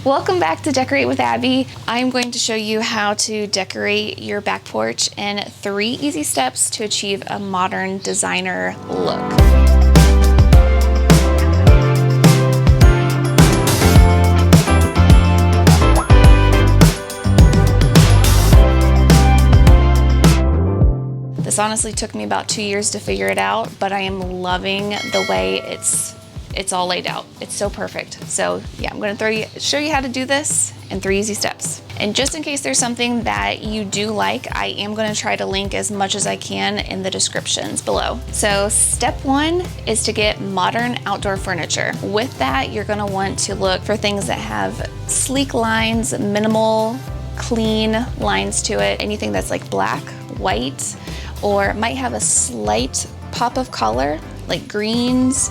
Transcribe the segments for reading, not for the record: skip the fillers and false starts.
Welcome back to Decorate with Abby. I'm going to show you how to decorate your back porch in 3 easy steps to achieve a modern designer look. This honestly took me about 2 years to figure it out, but I am loving the way it's all laid out. It's so perfect. So yeah, I'm gonna show you how to do this in 3 easy steps. And just in case there's something that you do like, I am gonna try to link as much as I can in the descriptions below. So step 1 is to get modern outdoor furniture. With that, you're gonna want to look for things that have sleek lines, minimal, clean lines to it. Anything that's like black, white, or might have a slight pop of color, like greens.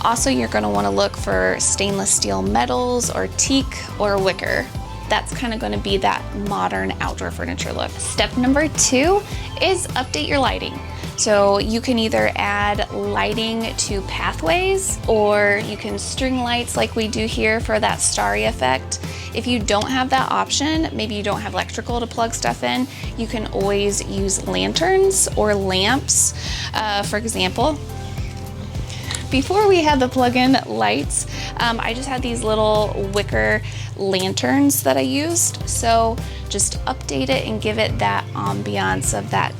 Also, you're gonna wanna look for stainless steel metals or teak or wicker. That's kind of gonna be that modern outdoor furniture look. Step number 2 is update your lighting. So you can either add lighting to pathways, or you can string lights like we do here for that starry effect. If you don't have that option, maybe you don't have electrical to plug stuff in, you can always use lanterns or lamps. For example, before we had the plug-in lights, I just had these little wicker lanterns that I used. So just update it and give it that ambiance of that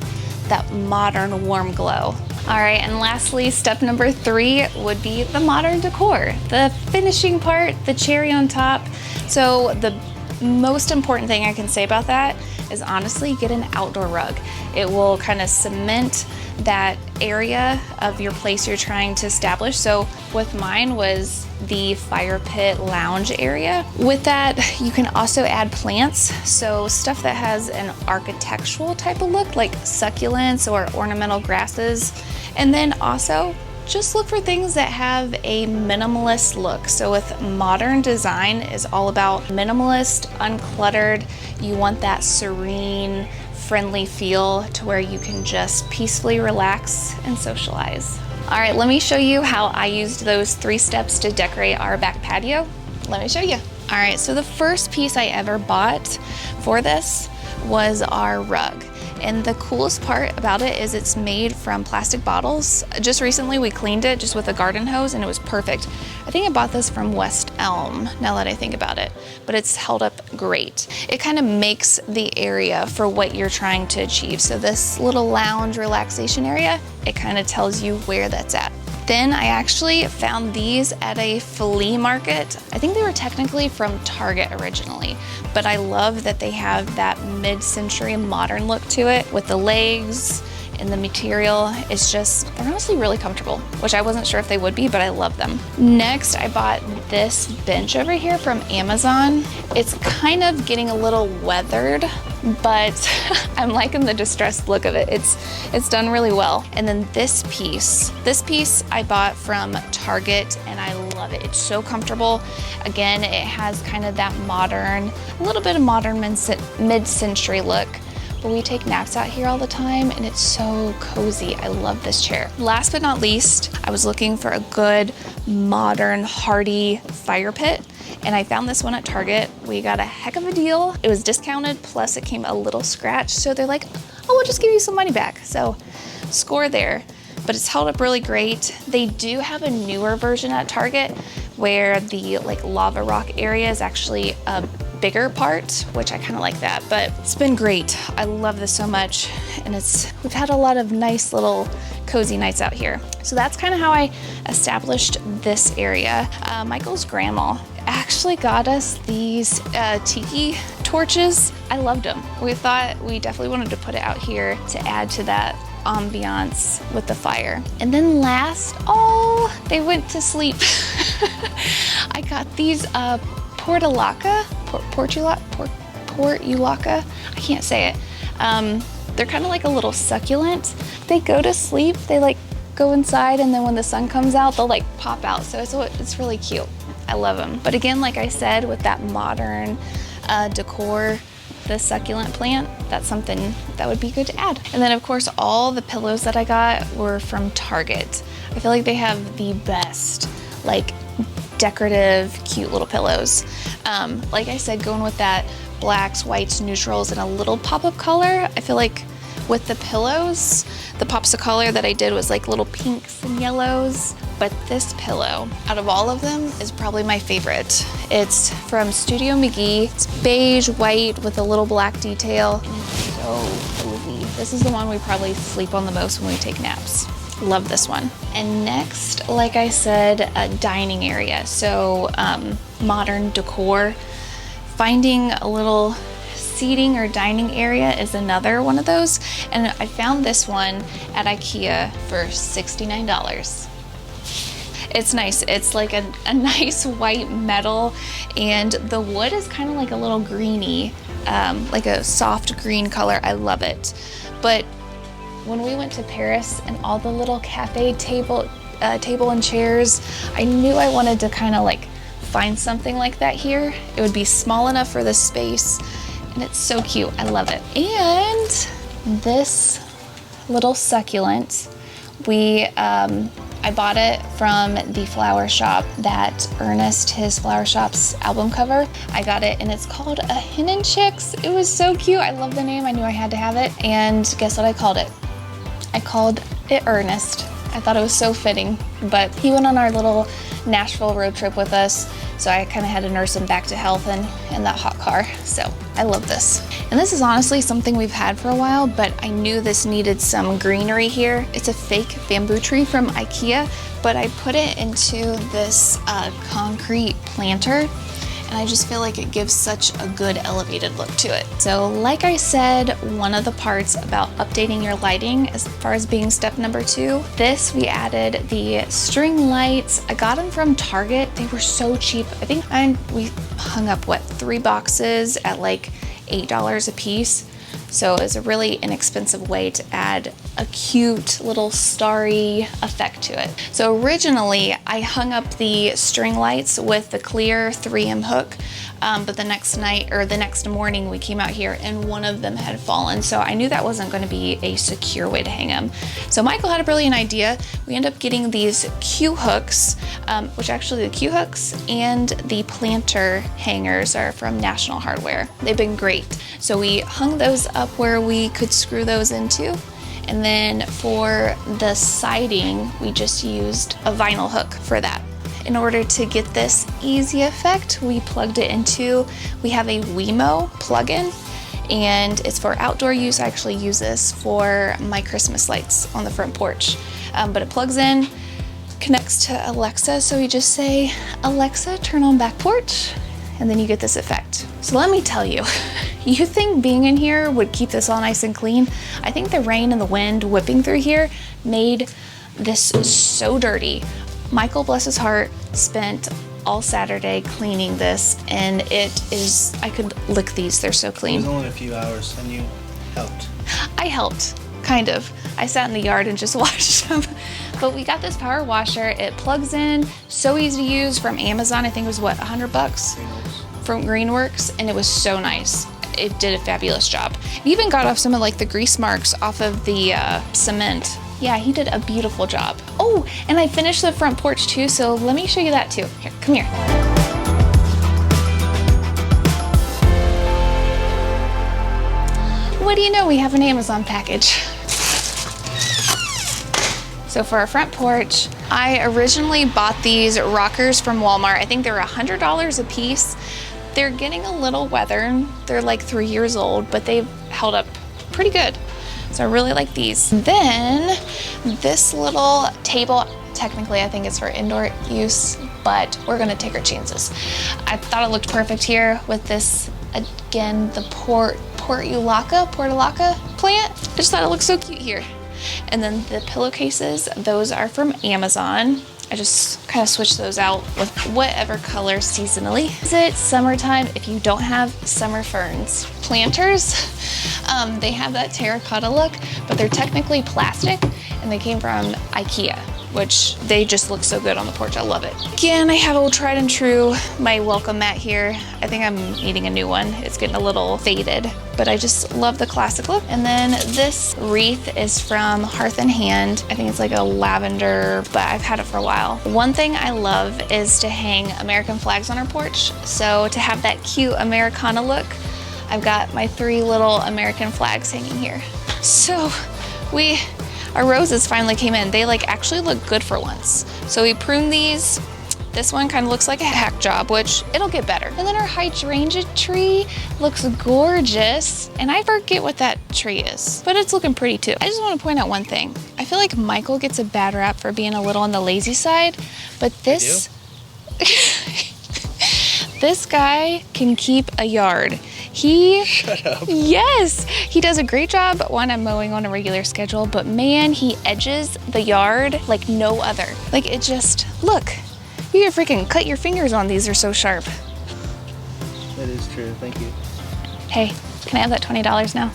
modern warm glow. All right, and lastly, step number 3 would be the modern decor, the finishing part, the cherry on top. So the most important thing I can say about that is honestly get an outdoor rug. It will kind of cement that area of your place you're trying to establish. So with mine was the fire pit lounge area. With that, you can also add plants. So stuff that has an architectural type of look, like succulents or ornamental grasses. And then also just look for things that have a minimalist look. So with modern design is all about minimalist, uncluttered. You want that serene, friendly feel to where you can just peacefully relax and socialize. All right, let me show you how I used those 3 steps to decorate our back patio. Let me show you. All right, so the first piece I ever bought for this was our rug. And the coolest part about it is it's made from plastic bottles. Just recently we cleaned it just with a garden hose and it was perfect. I think I bought this from West Elm, now that I think about it, but it's held up great. It kind of makes the area for what you're trying to achieve. So this little lounge relaxation area, it kind of tells you where that's at. Then I actually found these at a flea market. I think they were technically from Target originally, but I love that they have that mid-century modern look to it with the legs and the material. It's just, they're honestly really comfortable, which I wasn't sure if they would be, but I love them. Next, I bought this bench over here from Amazon. It's kind of getting a little weathered, but I'm liking the distressed look of it. It's done really well. And then this piece I bought from Target and I love it. It's so comfortable. Again, it has kind of that modern, a little bit of modern mid-century look. But we take naps out here all the time and it's so cozy. I love this chair. Last but not least, I was looking for a good, modern, hardy fire pit. And I found this one at Target. We got a heck of a deal. It was discounted, plus it came a little scratched. So they're like, oh, we'll just give you some money back. So score there, but it's held up really great. They do have a newer version at Target where the like lava rock area is actually a bigger part, which I kind of like that, but it's been great. I love this so much. And we've had a lot of nice little cozy nights out here. So that's kind of how I established this area. Michael's grandma actually got us these Tiki torches. I loved them. We thought we definitely wanted to put it out here to add to that ambiance with the fire. And then last, oh, they went to sleep. I got these portulaca, I can't say it. They're kind of like a little succulent. They go to sleep, they like go inside, and then when the sun comes out, they'll like pop out. So it's really cute. I love them. But again, like I said, with that modern decor, the succulent plant, that's something that would be good to add. And then of course, all the pillows that I got were from Target. I feel like they have the best, like decorative, cute little pillows. Like I said, going with that blacks, whites, neutrals, and a little pop of color. I feel like with the pillows, the pops of color that I did was like little pinks and yellows. But this pillow, out of all of them, is probably my favorite. It's from Studio McGee. It's beige, white, with a little black detail. And it's so cozy. This is the one we probably sleep on the most when we take naps. Love this one. And next, like I said, a dining area. So modern decor. Finding a little seating or dining area is another one of those. And I found this one at IKEA for $69. It's nice. It's like a nice white metal, and the wood is kind of like a little greeny, like a soft green color. I love it. But when we went to Paris and all the little cafe table and chairs, I knew I wanted to kind of like find something like that here. It would be small enough for this space, and it's so cute. I love it. And this little succulent, I bought it from the flower shop that Ernest, his flower shop's album cover. I got it, and it's called a Hen and Chicks. It was so cute. I love the name. I knew I had to have it. And guess what I called it? I called it Ernest. I thought it was so fitting, but he went on our little Nashville road trip with us, so I kind of had to nurse him back to health in that hot car. So I love this. And this is honestly something we've had for a while, but I knew this needed some greenery here. It's a fake bamboo tree from IKEA, but I put it into this concrete planter, and I just feel like it gives such a good elevated look to it. So like I said, one of the parts about updating your lighting as far as being step number 2, this we added the string lights. I got them from Target. They were so cheap. I think we hung up, 3 boxes at like $8 a piece. So it's a really inexpensive way to add a cute little starry effect to it. So originally I hung up the string lights with the clear 3M hook, but the next night or the next morning we came out here and one of them had fallen. So I knew that wasn't going to be a secure way to hang them. So Michael had a brilliant idea. We ended up getting these Q hooks, which actually the Q hooks and the planter hangers are from National Hardware. They've been great. So we hung those up where we could screw those into. And then for the siding, we just used a vinyl hook for that. In order to get this easy effect, we plugged it into, we have a Wemo plug-in, and it's for outdoor use. I actually use this for my Christmas lights on the front porch. But it plugs in, connects to Alexa, so we just say, Alexa, turn on back porch, and then you get this effect. So let me tell you, you think being in here would keep this all nice and clean? I think the rain and the wind whipping through here made this so dirty. Michael, bless his heart, spent all Saturday cleaning this, and it is, I could lick these, they're so clean. It was only a few hours and you helped. I helped, kind of. I sat in the yard and just watched them. But we got this power washer. It plugs in, so easy to use, from Amazon. I think it was what, $100? From Greenworks, and it was so nice. It did a fabulous job. It even got off some of like the grease marks off of the cement. Yeah, he did a beautiful job. Oh, and I finished the front porch too, so let me show you that too. Here, come here. What do you know, we have an Amazon package. So for our front porch, I originally bought these rockers from Walmart. I think they're $100 a piece. They're getting a little weathered. They're like 3 years old, but they've held up pretty good. So I really like these. Then this little table, technically I think it's for indoor use, but we're gonna take our chances. I thought it looked perfect here with this, again, the portulaca plant. I just thought it looked so cute here. And then the pillowcases, those are from Amazon. I just kind of switch those out with whatever color seasonally. Is it summertime if you don't have summer ferns? Planters, they have that terracotta look, but they're technically plastic, and they came from IKEA, which they just look so good on the porch. I love it. Again, I have old tried and true, my welcome mat here. I think I'm needing a new one. It's getting a little faded, but I just love the classic look. And then this wreath is from Hearth and Hand. I think it's like a lavender, but I've had it for a while. One thing I love is to hang American flags on our porch. So to have that cute Americana look, I've got my 3 little American flags hanging here. So our roses finally came in. They like actually look good for once. So we pruned these. This one kind of looks like a hack job, which it'll get better. And then our hydrangea tree looks gorgeous. And I forget what that tree is, but it's looking pretty too. I just want to point out one thing. I feel like Michael gets a bad rap for being a little on the lazy side, but this, this guy can keep a yard. Shut up. Yes, he does a great job when I'm mowing on a regular schedule, but man, he edges the yard like no other. Like it just, look, you can freaking cut your fingers on these, they're so sharp. That is true, thank you. Hey, can I have that $20 now?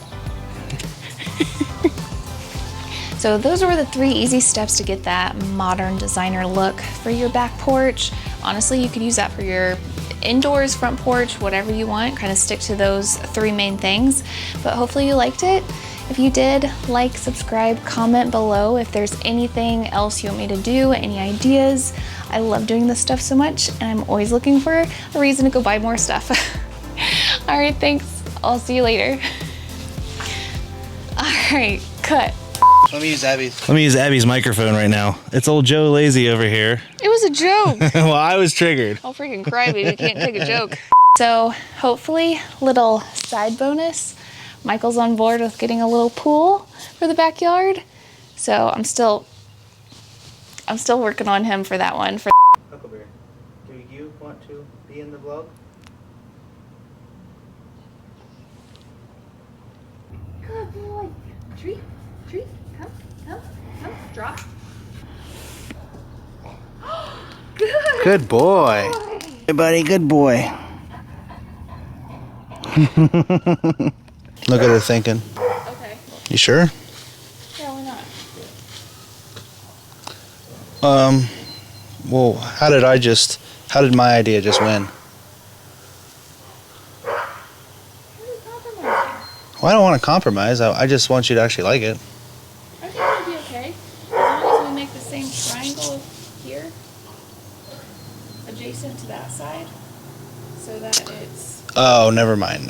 So those were the 3 easy steps to get that modern designer look for your back porch. Honestly, you could use that for your indoors, front porch, whatever you want. Kind of stick to those 3 main things. But hopefully you liked it. If you did, like, subscribe, comment below if there's anything else you want me to do, any ideas. I love doing this stuff so much, and I'm always looking for a reason to go buy more stuff. All right, thanks. I'll see you later. All right, cut. Let me use Abby's. Let me use Abby's microphone right now. It's old Joe Lazy over here. It was a joke. Well, I was triggered. I'll freaking cry, baby. Can't take a joke. So hopefully, little side bonus, Michael's on board with getting a little pool for the backyard. So I'm still working on him for that one. Huckleberry, do you want to be in the vlog? Good boy. Treat. Come, drop. Good boy. Hey buddy, good boy. Look at her thinking. Okay. You sure? Yeah, why not? Well, how did my idea just win? Well, I don't want to compromise. I just want you to actually like it. I think it'll be okay. As long as we make the same triangle here, adjacent to that side, so that it's... Oh, never mind.